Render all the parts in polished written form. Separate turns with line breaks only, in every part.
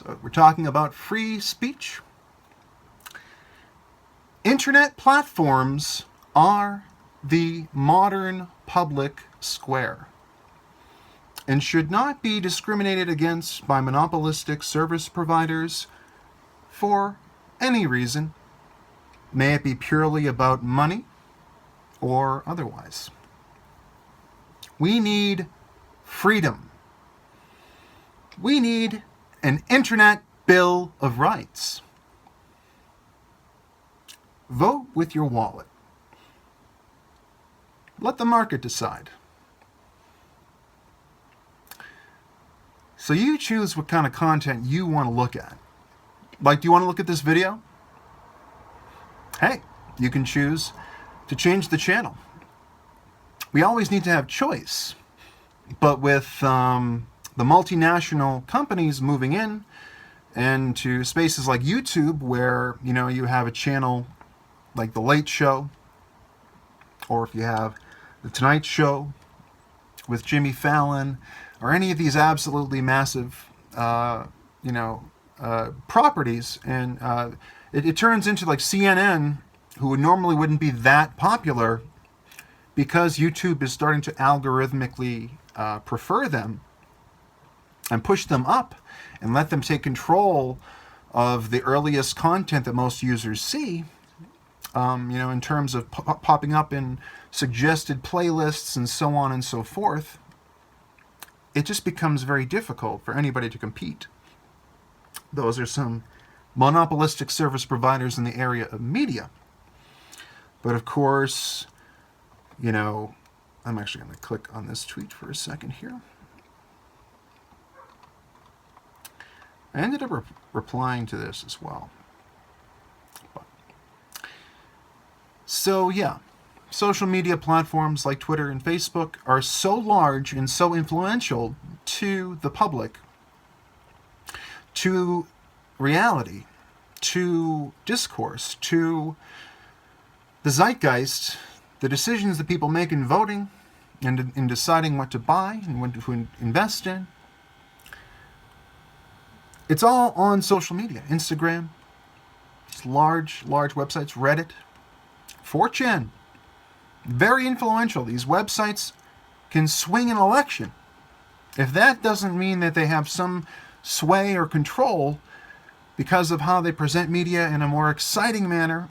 So we're talking about free speech. Internet platforms are the modern public square and should not be discriminated against by monopolistic service providers for any reason, may it be purely about money or otherwise. We need freedom. We need an Internet Bill of Rights. Vote with your wallet. Let the market decide. So you choose what kind of content you want to look at. Like, do you want to look at this video? Hey, you can choose to change the channel. We always need to have choice. But with the multinational companies moving in and to spaces like YouTube, where you have a channel like The Late Show, or if you have The Tonight Show with Jimmy Fallon, or any of these absolutely massive, properties, and it turns into like CNN, who normally wouldn't be that popular, because YouTube is starting to algorithmically prefer them and push them up and let them take control of the earliest content that most users see. In terms of popping up in suggested playlists and so on and so forth, it just becomes very difficult for anybody to compete. Those are some monopolistic service providers in the area of media. But of course, I'm actually going to click on this tweet for a second here. I ended up replying to this as well. So yeah, social media platforms like Twitter and Facebook are so large and so influential to the public, to reality, to discourse, to the zeitgeist, the decisions that people make in voting and in deciding what to buy and what to invest in. It's all on social media. Instagram, these large websites, Reddit, 4chan, very influential. These websites can swing an election. If that doesn't mean that they have some sway or control because of how they present media in a more exciting manner,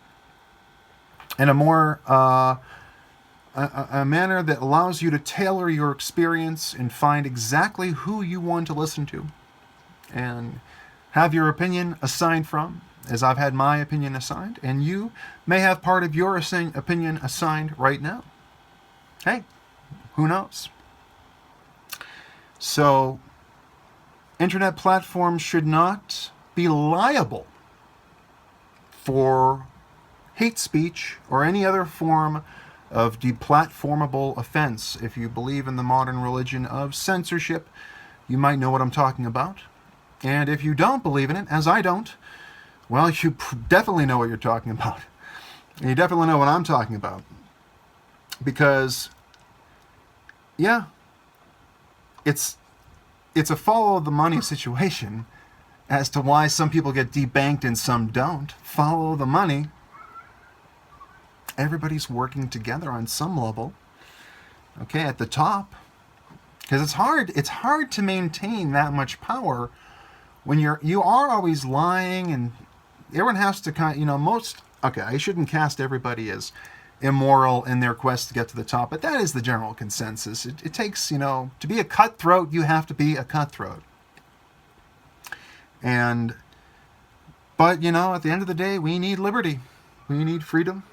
and a more a manner that allows you to tailor your experience and find exactly who you want to listen to and have your opinion assigned from, as I've had my opinion assigned, and you may have part of your opinion assigned right now. Hey, who knows? So, internet platforms should not be liable for hate speech or any other form of deplatformable offense. If you believe in the modern religion of censorship, you might know what I'm talking about. And if you don't believe in it, as I don't, well, you definitely know what you're talking about. And you definitely know what I'm talking about. Because, yeah, it's a follow the money situation as to why some people get debanked and some don't. Follow the money. Everybody's working together on some level, okay, at the top, because it's hard to maintain that much power when you are always lying, and everyone has to I shouldn't cast everybody as immoral in their quest to get to the top, but that is the general consensus. It takes, to be a cutthroat, you have to be a cutthroat. But at the end of the day, we need liberty. We need freedom.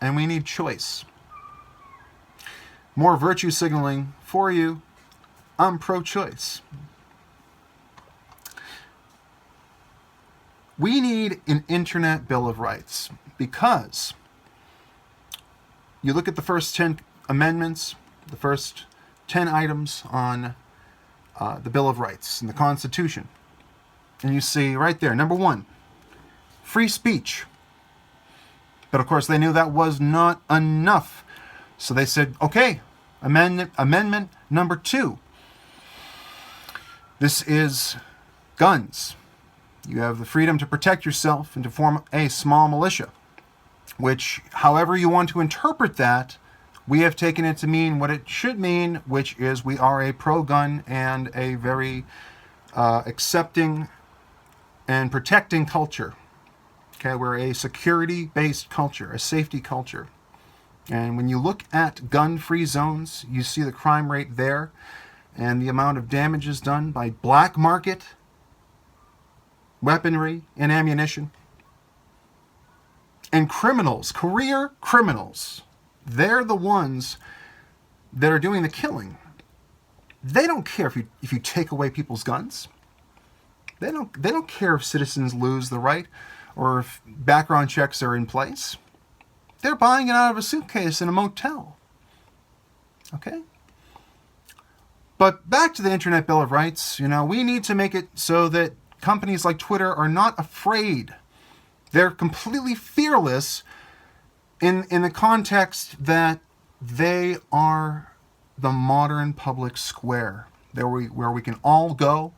And we need choice. More virtue signaling for you. I'm pro-choice. We need an Internet Bill of Rights because you look at the first 10 amendments, the first 10 items on the Bill of Rights in the Constitution, and you see right there, number 1, free speech. But of course, they knew that was not enough. So they said, okay, amendment number 2. This is guns. You have the freedom to protect yourself and to form a small militia, which, however you want to interpret that, we have taken it to mean what it should mean, which is we are a pro-gun and a very accepting and protecting culture. Okay, we're a security-based culture, a safety culture. And when you look at gun-free zones, you see the crime rate there and the amount of damages done by black market weaponry and ammunition. And criminals, career criminals, they're the ones that are doing the killing. They don't care if you take away people's guns. They don't care if citizens lose the right or if background checks are in place. They're buying it out of a suitcase in a motel. Okay? But back to the Internet Bill of Rights, we need to make it so that companies like Twitter are not afraid. They're completely fearless in the context that they are the modern public square, where we can all go,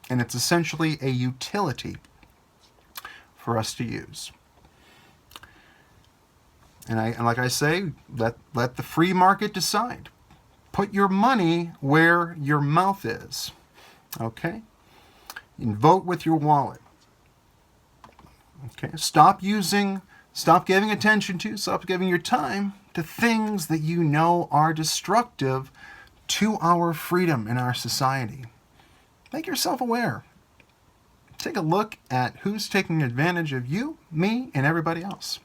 and it's essentially a utility for us to use. And like I say, let the free market decide. Put your money where your mouth is. Okay? And vote with your wallet. Okay? Stop giving attention to, stop giving your time to things that you know are destructive to our freedom in our society. Make yourself aware. Take a look at who's taking advantage of you, me, and everybody else.